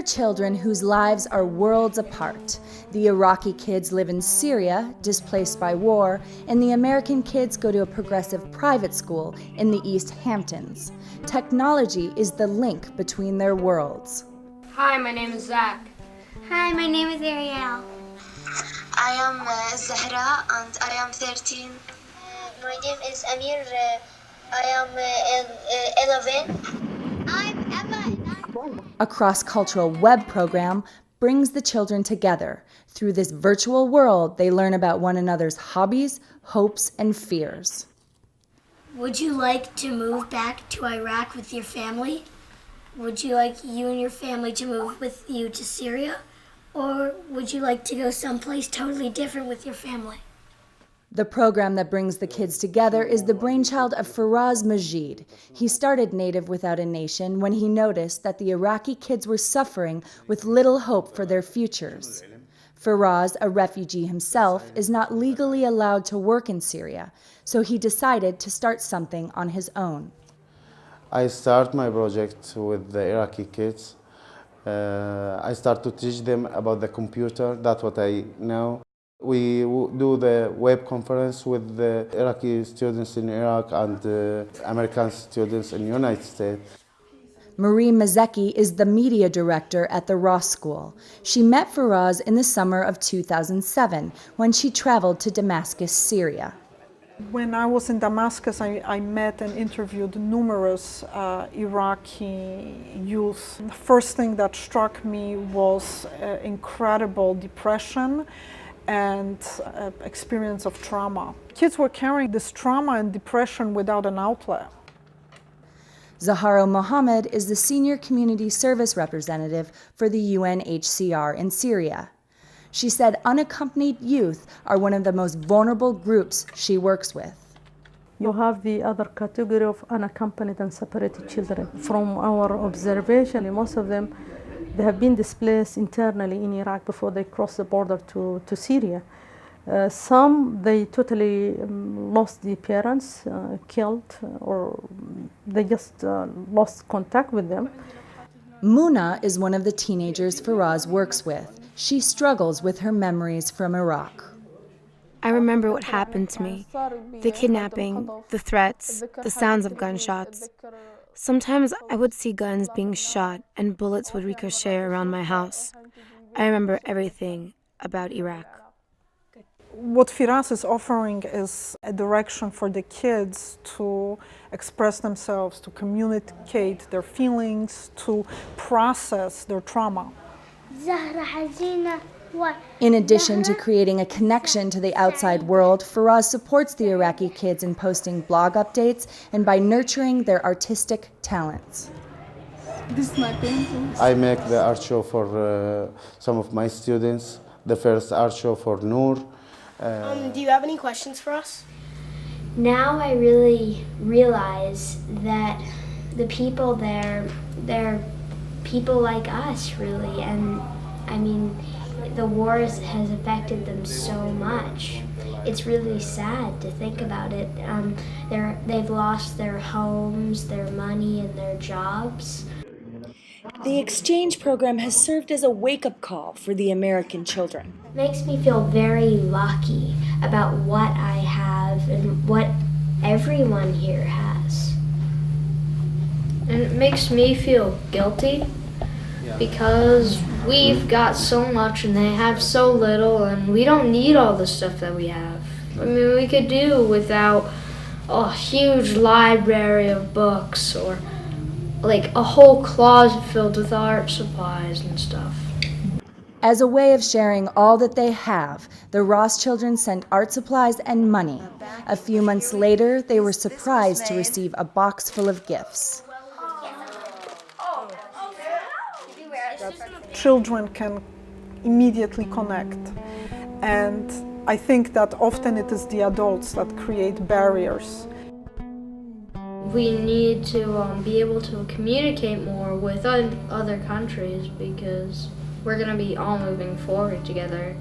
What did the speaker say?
children whose lives are worlds apart. The Iraqi kids live in Syria, displaced by war, and the American kids go to a progressive private school in the East Hamptons. Technology is the link between their worlds. Hi, my name is Zach. Hi, my name is Ariel. I am Zahra and I am 13. My name is Amir. I am 11. I'm Emma. A cross-cultural web program brings the children together. Through this virtual world, they learn about one another's hobbies, hopes, and fears. Would you like to move back to Iraq with your family? Would you like you and your family to move with you to Syria? Or would you like to go someplace totally different with your family? The program that brings the kids together is the brainchild of Faraz Majid. He started Native Without a Nation when he noticed that the Iraqi kids were suffering with little hope for their futures. Faraz, a refugee himself, is not legally allowed to work in Syria, so he decided to start something on his own. I start my project with the Iraqi kids. I start to teach them about the computer, that's what I know. We do the web conference with the Iraqi students in Iraq and American students in the United States. Marie Mazeki is the media director at the Ross School. She met Faraz in the summer of 2007 when she traveled to Damascus, Syria. When I was in Damascus, I met and interviewed numerous Iraqi youth. The first thing that struck me was incredible depression and experience of trauma. Kids were carrying this trauma and depression without an outlet. Zahara Mohammed is the senior community service representative for the UNHCR in Syria. She said unaccompanied youth are one of the most vulnerable groups she works with. You have the other category of unaccompanied and separated children. From our observation, most of them, they have been displaced internally in Iraq before they cross the border to Syria. Some, they totally lost the parents, killed, or they just lost contact with them. Muna is one of the teenagers Faraz works with. She struggles with her memories from Iraq. I remember what happened to me, the kidnapping, the threats, the sounds of gunshots. Sometimes I would see guns being shot and bullets would ricochet around my house. I remember everything about Iraq. What Firas is offering is a direction for the kids to express themselves, to communicate their feelings, to process their trauma. In addition to creating a connection to the outside world, Faraz supports the Iraqi kids in posting blog updates and by nurturing their artistic talents. This is my painting. I make the art show for some of my students, the first art show for Noor. Do you have any questions for us? Now I really realize that the people there, they're people like us, really. And I mean, the wars has affected them so much. It's really sad to think about it. They've lost their homes, their money, and their jobs. The exchange program has served as a wake-up call for the American children. It makes me feel very lucky about what I have and what everyone here has. And it makes me feel guilty because we've got so much and they have so little, and we don't need all the stuff that we have. I mean, we could do without a huge library of books or like a whole closet filled with art supplies and stuff. As a way of sharing all that they have, the Ross children sent art supplies and money. A few months later, they were surprised to receive a box full of gifts. Children can immediately connect, and I think that often it is the adults that create barriers. We need to be able to communicate more with other countries because we're going to be all moving forward together.